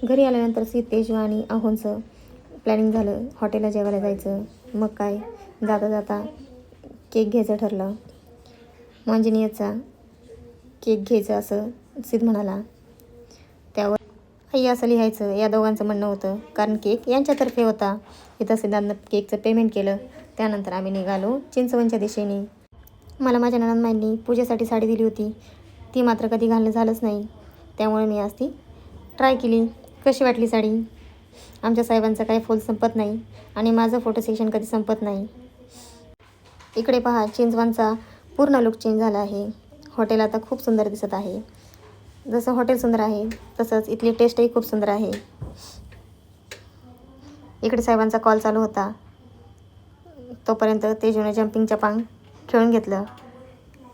घरी आल्यानंतर तेजू आणि अहोंचं प्लॅनिंग झालं हॉटेलला जेवायला जायचं. मग काय जाता जाता केक घ्यायचं ठरलं. मांजिनियरचा केक घ्यायचा असं सिद्ध म्हणाला. त्यावर आई असं लिहायचं या दोघांचं म्हणणं होतं, कारण केक यांच्यातर्फे होता. इथं सिद्धांतनं केकचं पेमेंट केलं. त्यानंतर आम्ही निघालो चिंचवणच्या दिशेने. मला माझ्या नणंदबाईंनी पूजेसाठी साडी दिली होती. ती मात्र कधी घालणं झालंच नाही. त्यामुळे मी आज ती ट्राय केली. कशी वाटली साडी? आमच्या साहेबांचं काही फुल संपत नाही आणि माझं फोटो सेक्शन कधी संपत नाही. इकडे पहा, चिंचवणचा पूर्ण लुक चेंज झाला आहे. हॉटेल आता खूप सुंदर दिसत आहे. जसं हॉटेल सुंदर आहे तसंच इथली टेस्टही खूप सुंदर आहे. इकडे साहेबांचा कॉल चालू होता. तोपर्यंत तेजूने जम्पिंग जपांग खेळून घेतलं.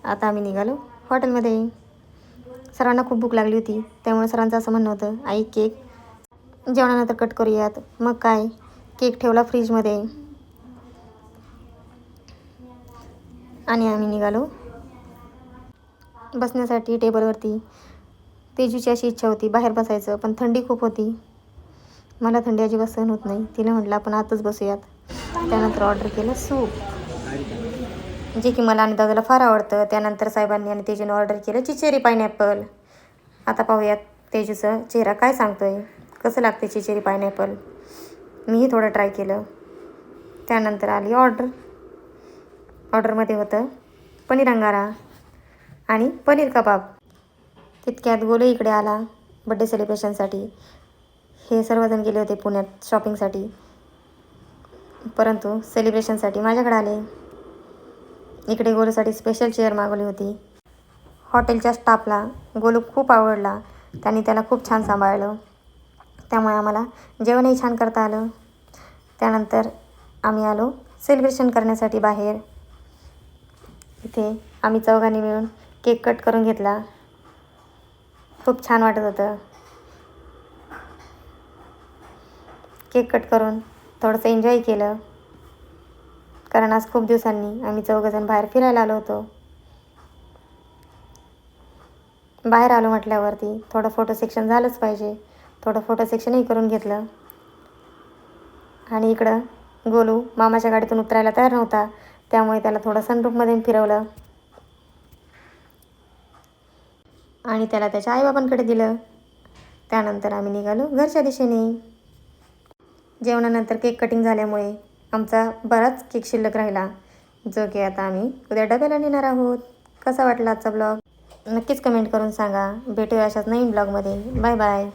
आता आम्ही निघालो हॉटेलमध्ये. सरांना खूप भूक लागली होती. त्यामुळे सरांचं असं म्हणणं होतं, आई केक जेवणानंतर कट करूयात. मग काय केक ठेवला फ्रीजमध्ये आणि आम्ही निघालो बसण्यासाठी टेबलवरती. तेजूची अशी इच्छा होती बाहेर बसायचं, पण थंडी खूप होती. मला थंडी अजिबात सहन होत नाही. तिने म्हटलं आपण आतच बसूयात. त्यानंतर ऑर्डर केलं सूप, जे की मला आणि दादाला फार आवडतं. त्यानंतर साहेबांनी आणि तेजूने ऑर्डर केलं चिचेरी पायनॅपल. आता पाहूयात तेजूचा चेहरा काय सांगतोय, कसं लागते चिचेरी पायनॅपल. मीही थोडं ट्राय केलं. त्यानंतर आली ऑर्डर. ऑर्डरमध्ये होतं पनीर अंगारा आणि पनीर कबाब. तितक्यात गोलू इकडे आला बड्डे सेलिब्रेशनसाठी. हे सर्वजण गेले होते पुण्यात शॉपिंगसाठी, परंतु सेलिब्रेशनसाठी माझ्याकडे आले. इकडे गोलूसाठी स्पेशल चेअर मागवली होती. हॉटेलच्या स्टाफला गोलू खूप आवडला. त्यांनी त्याला खूप छान सांभाळलं. त्यामुळे आम्हाला जेवणही छान करता आलं. त्यानंतर आम्ही आलो सेलिब्रेशन करण्यासाठी बाहेर. इथे आम्ही चौघांनी मिळून केक कट करून घेतला. खूप छान वाटत होतं. केक कट करून थोडंसं एन्जॉय केलं, कारण आज खूप दिवसांनी आम्ही चौघंजण बाहेर फिरायला आलो होतो. बाहेर आलो म्हटल्यावरती थोडं फोटो सेक्शन झालंच पाहिजे. थोडं फोटो सेक्शनही करून घेतलं. आणि इकडं गोलू मामाच्या गाडीतून उतरायला तयार नव्हता. त्यामुळे त्याला थोडं सनरूफमध्ये फिरवलं आणि त्याला त्याच्या आईबाबांकडे दिलं. त्यानंतर आम्ही निघालो घरच्या दिशेने. जेवणानंतर केक कटिंग झाल्यामुळे आमचा बराच केक शिल्लक राहिला, जो की आता आम्ही उद्या डब्याला नेणार आहोत. कसा वाटला आजचा ब्लॉग नक्कीच कमेंट करून सांगा. भेटूया अशाच नवीन ब्लॉगमध्ये. Bye bye.